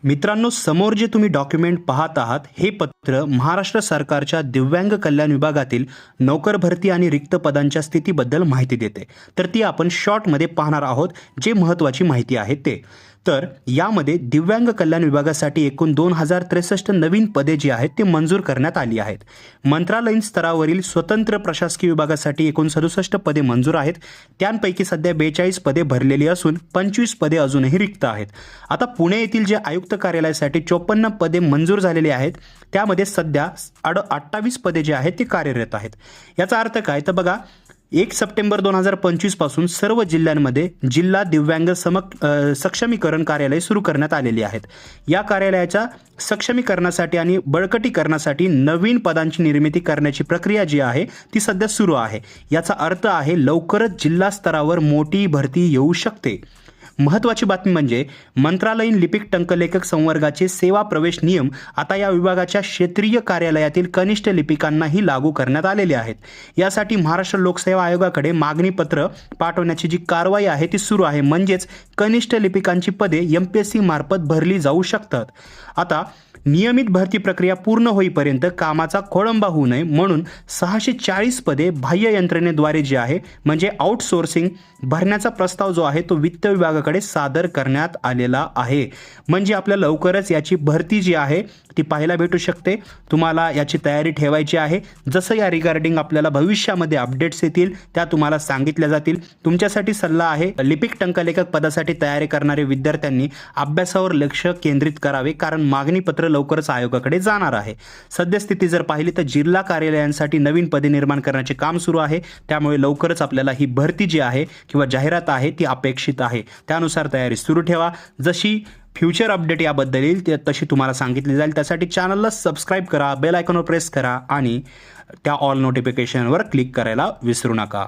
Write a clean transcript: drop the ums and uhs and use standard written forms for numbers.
मित्रांनो, समोर जे तुम्ही डॉक्युमेंट पाहत आहात हे पत्र महाराष्ट्र सरकारच्या दिव्यांग कल्याण विभागातील नोकर भरती आणि रिक्त पदांच्या स्थितीबद्दल माहिती देते. तर ती आपण शॉर्टमध्ये पाहणार आहोत. जे महत्त्वाची माहिती आहे ते तर यामध्ये दिव्यांग कल्याण विभागासाठी एकूण 2063 नवीन पदे जी आहेत ती मंजूर करण्यात आली आहेत. मंत्रालयीन स्तरावरील स्वतंत्र प्रशासकीय विभागासाठी एकूण 67 पदे मंजूर आहेत. त्यांपैकी सध्या 42 पदे भरलेली असून 25 पदे अजूनही रिक्त आहेत. आता पुणे येथील जे आयुक्त कार्यालयासाठी 54 पदे मंजूर झालेली आहेत त्यामध्ये सध्या 28 पदे जे आहेत ती कार्यरत आहेत. याचा अर्थ काय तर बघा, 1 सप्टेंबर 2025 पासून सर्व जिल्ह्यांमध्ये जिल्हा दिव्यांग सक्षमीकरण कार्यालय सुरू करण्यात आलेली आहेत. या कार्यालयाच्या सक्षमीकरणासाठी आणि बळकटीकरणासाठी नवीन पदांची निर्मिती करण्याची प्रक्रिया जी आहे ती सध्या सुरू आहे. याचा अर्थ आहे लवकरच जिल्हा स्तरावर मोठी भरती येऊ शकते. महत्त्वाची बातमी म्हणजे मंत्रालयीन लिपिक टंकलेखक संवर्गाचे सेवा प्रवेश नियम आता या विभागाच्या क्षेत्रीय कार्यालयातील कनिष्ठ लिपिकांनाही लागू करण्यात आलेले आहेत. यासाठी महाराष्ट्र लोकसेवा आयोगाकडे मागणी पत्र पाठवण्याची जी कारवाई आहे ती सुरू आहे. म्हणजेच कनिष्ठ लिपिकांची पदे MPSC मार्फत भरली जाऊ शकतात. आता नियमित भरती प्रक्रिया पूर्ण होईपर्यंत कामाचा खोळंबा होऊ नये म्हणून 640 पदे बाह्य यंत्रणेद्वारे जे आहे म्हणजे आउटसोर्सिंग भरण्याचा प्रस्ताव जो आहे तो वित्त विभागाकडे सादर करण्यात आलेला आहे. म्हणजे आपल्याला लवकरच याची भरती जी आहे ती पाहायला भेटू शकते. तुम्हाला याची तयारी ठेवायची आहे. जसं या रिगार्डिंग आपल्याला भविष्यामध्ये अपडेट्स येतील त्या तुम्हाला सांगितल्या जातील. तुमच्यासाठी सल्ला आहे, लिपिक टंकलेखक पदासाठी तयारी करणारे विद्यार्थ्यांनी अभ्यासावर लक्ष केंद्रित करावे, कारण मागणी पत्र लवकरच आयोगाकडे जाणार आहे. सद्यस्थिती जर पाहिली तर जिल्हा कार्यालयांसाठी नवीन पदे निर्माण करण्याचे काम सुरू आहे. त्यामुळे लवकरच आपल्याला ही भरती जी आहे किंवा जाहिरात आहे ती अपेक्षित आहे. त्यानुसार तयारी सुरू ठेवा. जशी फ्युचर अपडेट याबद्दल येईल तशी तुम्हाला सांगितली जाईल. त्यासाठी चॅनलला सबस्क्राईब करा, बेल आयकॉनवर प्रेस करा आणि त्या ऑल नोटिफिकेशनवर क्लिक करायला विसरू नका.